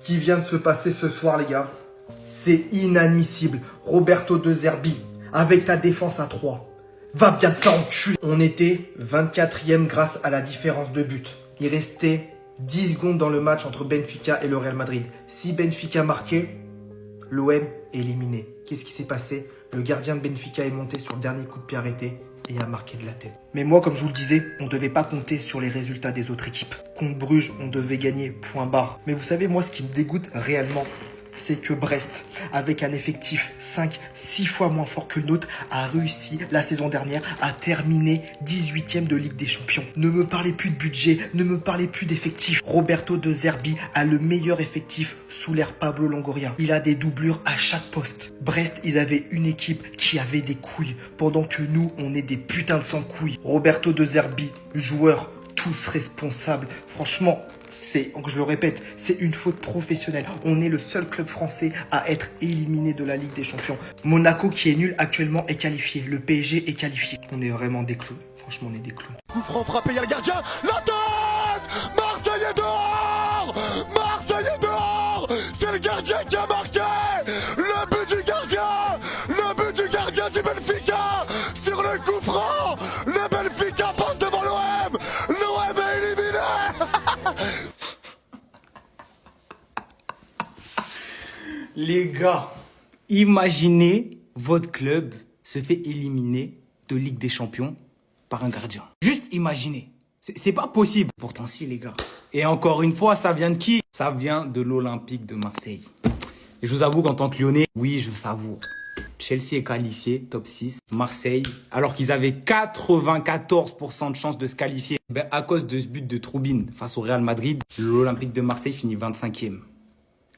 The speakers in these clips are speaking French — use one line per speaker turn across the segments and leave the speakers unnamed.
Ce qui vient de se passer ce soir, les gars, c'est inadmissible. Roberto De Zerbi, avec ta défense à 3, va bien te faire enculer. On était 24e grâce à la différence de but. Il restait 10 secondes dans le match entre Benfica et le Real Madrid. Si Benfica marquait, l'OM est éliminé. Qu'est-ce qui s'est passé? Le gardien de Benfica est monté sur le dernier coup de pied arrêté et a marqué de la tête. Mais moi, comme je vous le disais, on ne devait pas compter sur les résultats des autres équipes. Contre Bruges, on devait gagner, point barre. Mais vous savez, moi, ce qui me dégoûte réellement, c'est que Brest, avec un effectif 5-6 fois moins fort que le nôtre, a réussi la saison dernière à terminer 18e de Ligue des Champions. Ne me parlez plus de budget, ne me parlez plus d'effectifs. Roberto De Zerbi a le meilleur effectif sous l'ère Pablo Longoria. Il a des doublures à chaque poste. Brest, ils avaient une équipe qui avait des couilles, pendant que nous, on est des putains de sans-couilles. Roberto De Zerbi, joueurs, tous responsables. Franchement, je le répète, c'est une faute professionnelle. On est le seul club français à être éliminé de la Ligue des Champions. Monaco, qui est nul actuellement, est qualifié. Le PSG est qualifié. On est vraiment des clowns. Franchement, on est des clowns.
Coup franc frappé, il y a le gardien. La tête! Marseille est dehors! Marseille est dehors! C'est le gardien qui a marqué! Le but du gardien! Le but du gardien du Benfica! Sur le coup franc! Le Benfica passe devant l'OM! L'OM est éliminé!
Les gars, imaginez votre club se fait éliminer de Ligue des Champions par un gardien. Juste imaginez. C'est pas possible. Pourtant si, les gars. Et encore une fois, ça vient de qui? Ça vient de l'Olympique de Marseille. Et je vous avoue qu'en tant que Lyonnais, oui, je savoure. Chelsea est qualifié, top 6. Marseille, alors qu'ils avaient 94% de chances de se qualifier, ben, à cause de ce but de Troubine face au Real Madrid, l'Olympique de Marseille finit 25e.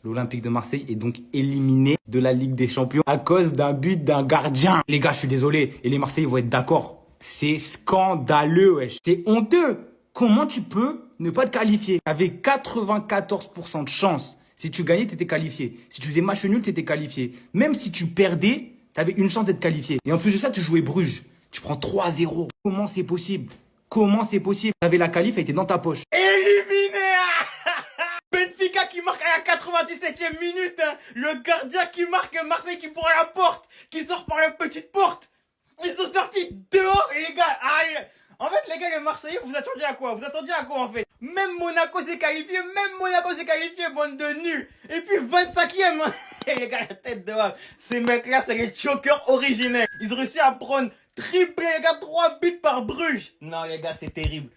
L'Olympique de Marseille est donc éliminé de la Ligue des Champions à cause d'un but d'un gardien. Les gars, je suis désolé. Et les Marseillais vont être d'accord. C'est scandaleux, wesh. C'est honteux. Comment tu peux ne pas te qualifier? Avec 94% de chance. Si tu gagnais, t'étais qualifié. Si tu faisais match nul, t'étais qualifié. Même si tu perdais, t'avais une chance d'être qualifié. Et en plus de ça, tu jouais Bruges. Tu prends 3-0. Comment c'est possible? Comment c'est possible? T'avais la qualif, elle était dans ta poche. Éliminé! Benfica qui marque à la 97e minute, hein. Le gardien qui marque, Marseille qui prend la porte, qui sort par la petite porte. Ils sont sortis dehors, les gars. Aïe. En fait, les gars, les Marseillais, vous attendiez à quoi? Vous attendiez à quoi, en fait? Même Monaco s'est qualifié, bande de nuls. Et puis 25e, hein. Et les gars, la tête dehors. Ces mecs-là, c'est les chokers originels. Ils ont réussi à prendre triplé, les gars, 3 buts par Bruges. Non, les gars, c'est terrible.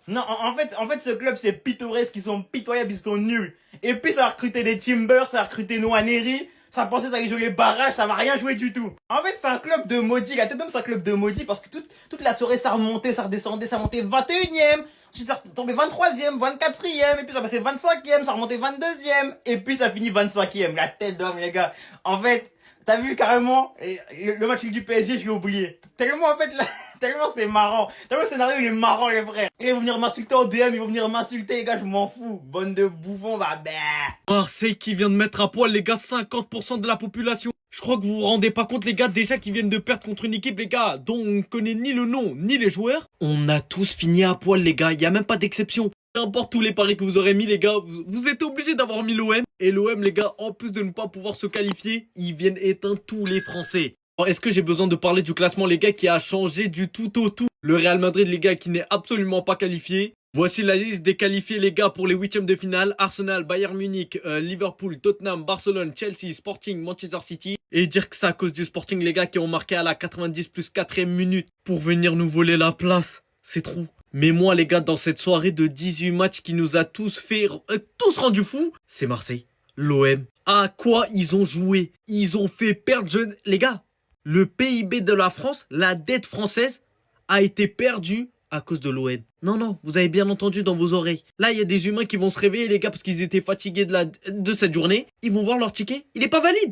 Non, en fait, ce club, c'est pittoresque, ils sont pitoyables, ils sont nuls. Et puis, ça a recruté des Timbers, ça a recruté Noaneri, ça pensait que ça allait jouer les barrages, ça va rien jouer du tout. En fait, c'est un club de maudits, la tête d'homme, c'est un club de maudits, parce que toute la soirée, ça remontait, ça redescendait, ça montait 21e, ensuite ça tombait 23e, 24e, et puis ça passait 25e, ça remontait 22e, et puis ça finit 25e, la tête d'homme, les gars. En fait, t'as vu carrément, le match du PSG, je l'ai oublié. Tellement en fait, tellement c'est marrant. Tellement le scénario il est marrant les frères. Ils vont venir m'insulter au DM, ils vont venir m'insulter les gars, je m'en fous. Bonne de bouffons, bah.
Marseille qui vient de mettre à poil les gars 50% de la population. Je crois que vous vous rendez pas compte les gars, déjà qu'ils viennent de perdre contre une équipe les gars dont on connaît ni le nom ni les joueurs. On a tous fini à poil les gars, y a même pas d'exception. Peu importe tous les paris que vous aurez mis les gars, vous êtes obligés d'avoir mis l'OM. Et l'OM les gars, en plus de ne pas pouvoir se qualifier, ils viennent éteindre tous les Français. Alors, est-ce que j'ai besoin de parler du classement les gars qui a changé du tout au tout? Le Real Madrid les gars qui n'est absolument pas qualifié. Voici la liste des qualifiés les gars pour les huitièmes de finale. Arsenal, Bayern Munich, Liverpool, Tottenham, Barcelone, Chelsea, Sporting, Manchester City. Et dire que c'est à cause du Sporting les gars qui ont marqué à la 90 plus 4e minute pour venir nous voler la place. C'est trop. Mais moi les gars, dans cette soirée de 18 matchs qui nous a tous rendus fous, c'est Marseille, l'OM. À quoi ils ont joué? Ils ont fait perdre, les gars, le PIB de la France, la dette française a été perdue à cause de l'OM. Non, vous avez bien entendu dans vos oreilles. Là, il y a des humains qui vont se réveiller les gars parce qu'ils étaient fatigués de cette journée. Ils vont voir leur ticket, il est pas valide.